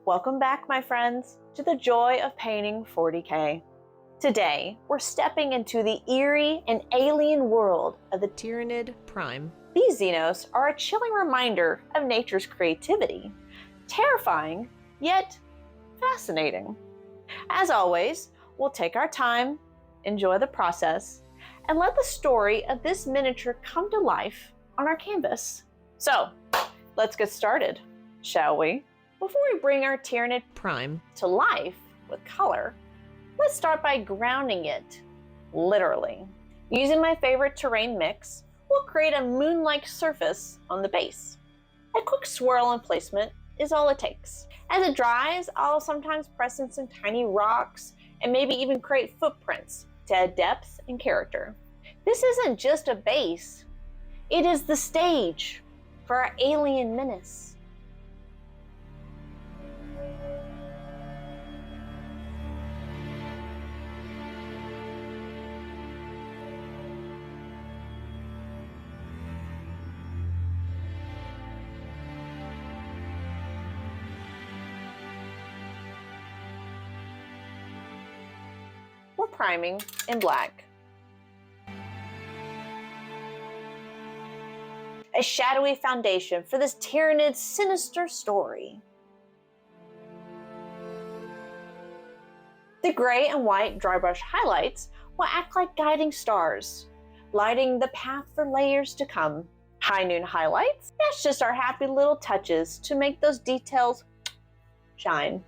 Welcome back, my friends, to the joy of painting 40K. Today, we're stepping into the eerie and alien world of the Tyranid Prime. These Xenos are a chilling reminder of nature's creativity, terrifying, yet fascinating. As always, we'll take our time, enjoy the process, and let the story of this miniature come to life on our canvas. So, let's get started, shall we? Before we bring our Tyranid Prime to life with color, let's start by grounding it, literally. Using my favorite terrain mix, we'll create a moon-like surface on the base. A quick swirl and placement is all it takes. As it dries, I'll sometimes press in some tiny rocks and maybe even create footprints to add depth and character. This isn't just a base, it is the stage for our alien menace. We're priming in black. A shadowy foundation for this Tyranid's sinister story. The gray and white dry brush highlights will act like guiding stars, lighting the path for layers to come. High noon highlights, that's just our happy little touches to make those details shine.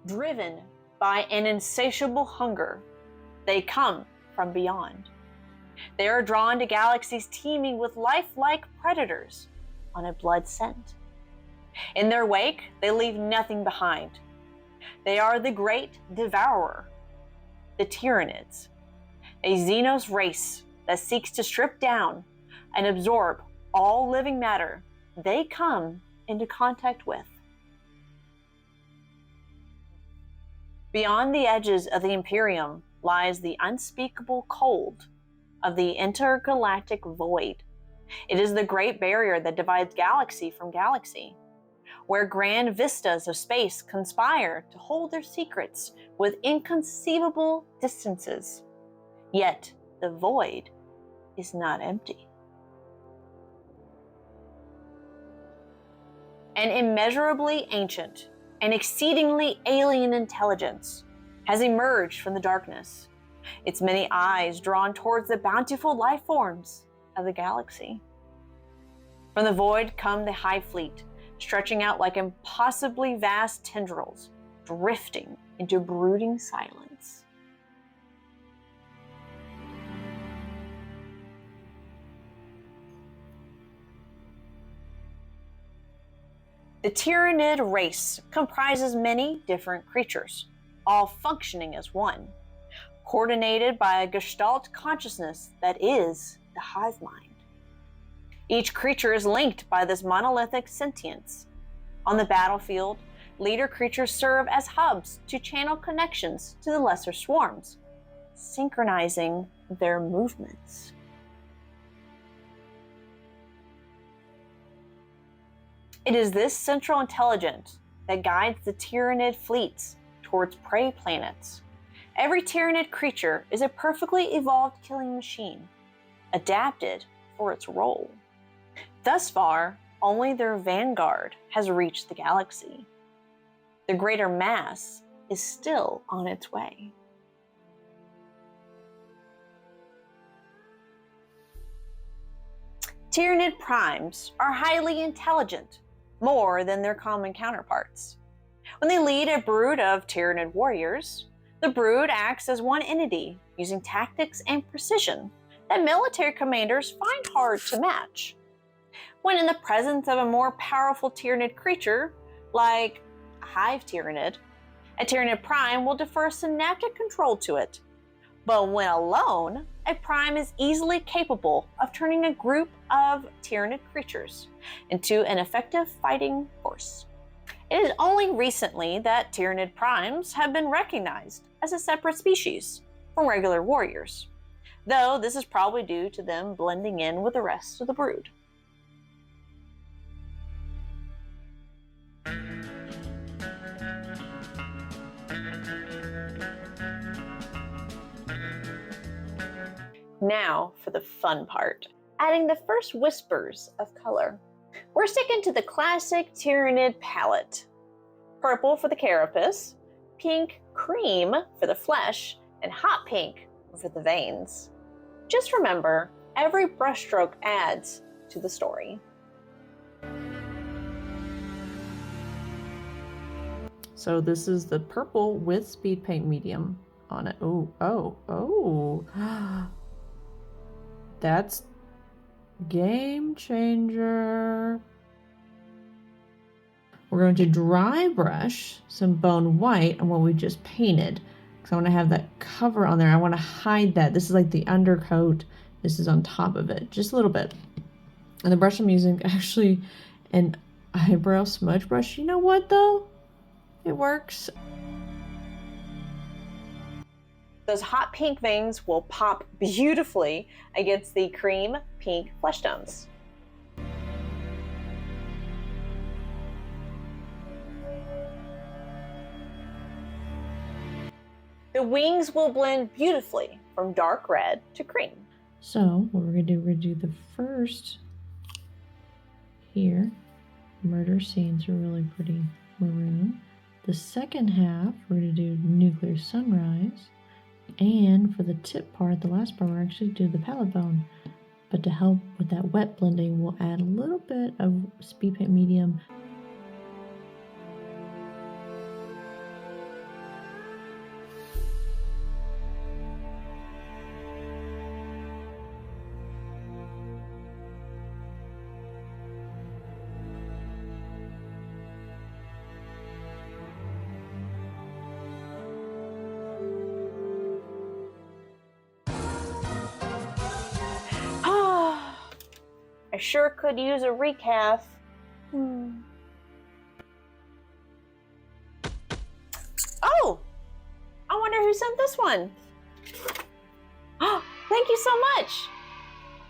Driven by an insatiable hunger, they come from beyond. They are drawn to galaxies teeming with lifelike predators on a blood scent. In their wake, they leave nothing behind. They are the great devourer, the Tyranids, a Xenos race that seeks to strip down and absorb all living matter they come into contact with. Beyond the edges of the Imperium lies the unspeakable cold of the intergalactic void. It is the great barrier that divides galaxy from galaxy, where grand vistas of space conspire to hold their secrets with inconceivable distances. Yet the void is not empty. An immeasurably ancient and exceedingly alien intelligence has emerged from the darkness, its many eyes drawn towards the bountiful life forms of the galaxy. From the void come the Hive Fleet, stretching out like impossibly vast tendrils, drifting into brooding silence. The Tyranid race comprises many different creatures, all functioning as one, coordinated by a Gestalt consciousness that is the hive mind. Each creature is linked by this monolithic sentience. On the battlefield, leader creatures serve as hubs to channel connections to the lesser swarms, synchronizing their movements. It is this central intelligence that guides the Tyranid fleets towards prey planets. Every Tyranid creature is a perfectly evolved killing machine, adapted for its role. Thus far, only their vanguard has reached the galaxy. The greater mass is still on its way. Tyranid primes are highly intelligent, more than their common counterparts. When they lead a brood of Tyranid warriors, the brood acts as one entity, using tactics and precision that military commanders find hard to match. When in the presence of a more powerful Tyranid creature, like a Hive Tyranid, a Tyranid prime will defer synaptic control to it. But when alone, a prime is easily capable of turning a group of Tyranid creatures into an effective fighting force. It is only recently that Tyranid primes have been recognized as a separate species from regular warriors. though this is probably due to them blending in with the rest of the brood. Now for the fun part, adding the first whispers of color. We're sticking to the classic Tyrannid palette. Purple for the carapace, pink cream for the flesh, and hot pink for the veins. Just remember, every brushstroke adds to the story. So this is the purple with speed paint medium on it. Oh. That's game changer. We're going to dry brush some bone white on what we just painted, because I want to have that cover on there. I want to hide that. This is like the undercoat. This is on top of it, just a little bit. And the brush I'm using, actually an eyebrow smudge brush. You know what though? It works. Those hot pink veins will pop beautifully against the cream pink flesh tones. The wings will blend beautifully from dark red to cream. So what we're gonna do the first here. Murder scenes are really pretty maroon. The second half, we're gonna do nuclear sunrise. And for the tip part, the last part, we're actually do the palette bone. But to help with that wet blending, we'll add a little bit of speed paint medium. I sure could use a RECAFF. Oh! I wonder who sent this one. Oh, thank you so much.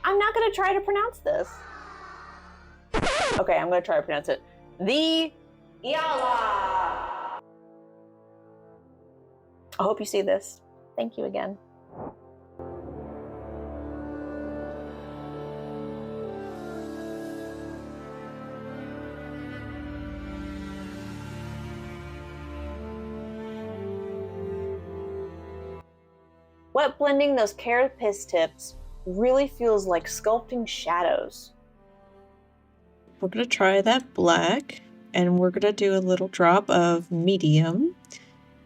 I'm not going to try to pronounce this. Okay, I'm going to try to pronounce it. 𝓑𝓾𝓃. I hope you see this. Thank you again. Wet blending those carapace tips really feels like sculpting shadows. We're going to try that black, and we're going to do a little drop of medium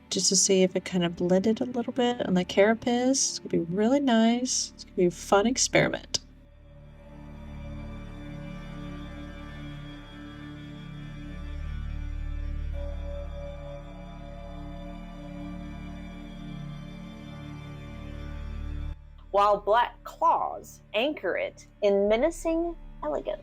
just to see if it kind of blended a little bit on the carapace. It's going to be really nice. It's going to be a fun experiment. While black claws anchor it in menacing elegance.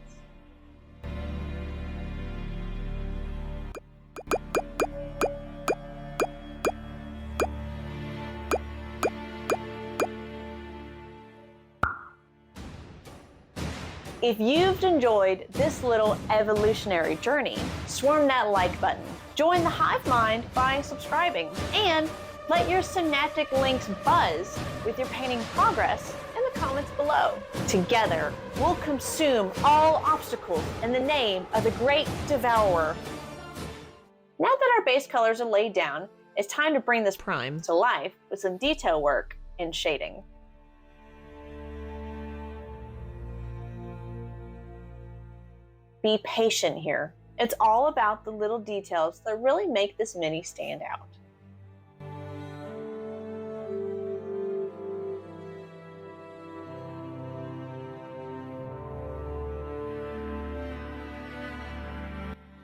If you've enjoyed this little evolutionary journey, swarm that like button. Join the hive mind by subscribing, and let your synaptic links buzz with your painting progress in the comments below. Together, we'll consume all obstacles in the name of the great devourer. Now that our base colors are laid down, it's time to bring this prime to life with some detail work and shading. Be patient here. It's all about the little details that really make this mini stand out.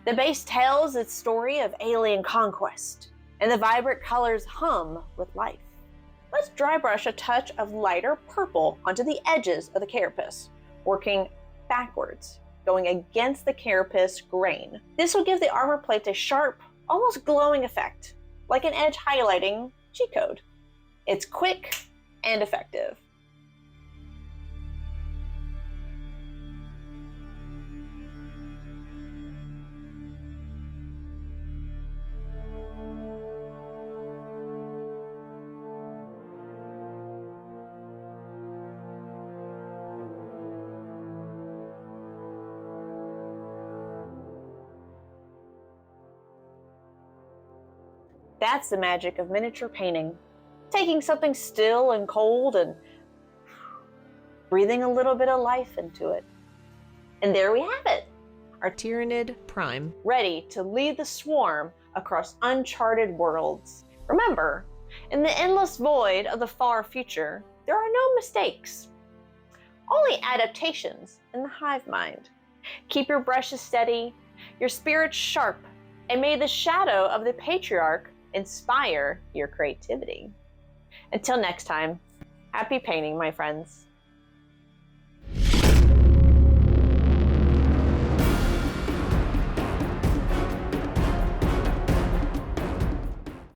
The base tells its story of alien conquest, and the vibrant colors hum with life. Let's dry brush a touch of lighter purple onto the edges of the carapace, working backwards, going against the carapace grain. This will give the armor plate a sharp, almost glowing effect, like an edge highlighting cheat code. It's quick and effective. That's the magic of miniature painting. Taking something still and cold and breathing a little bit of life into it. And there we have it, our Tyranid Prime, ready to lead the swarm across uncharted worlds. Remember, in the endless void of the far future, there are no mistakes, only adaptations in the hive mind. Keep your brushes steady, your spirits sharp, and may the shadow of the patriarch inspire your creativity. Until next time, happy painting, my friends.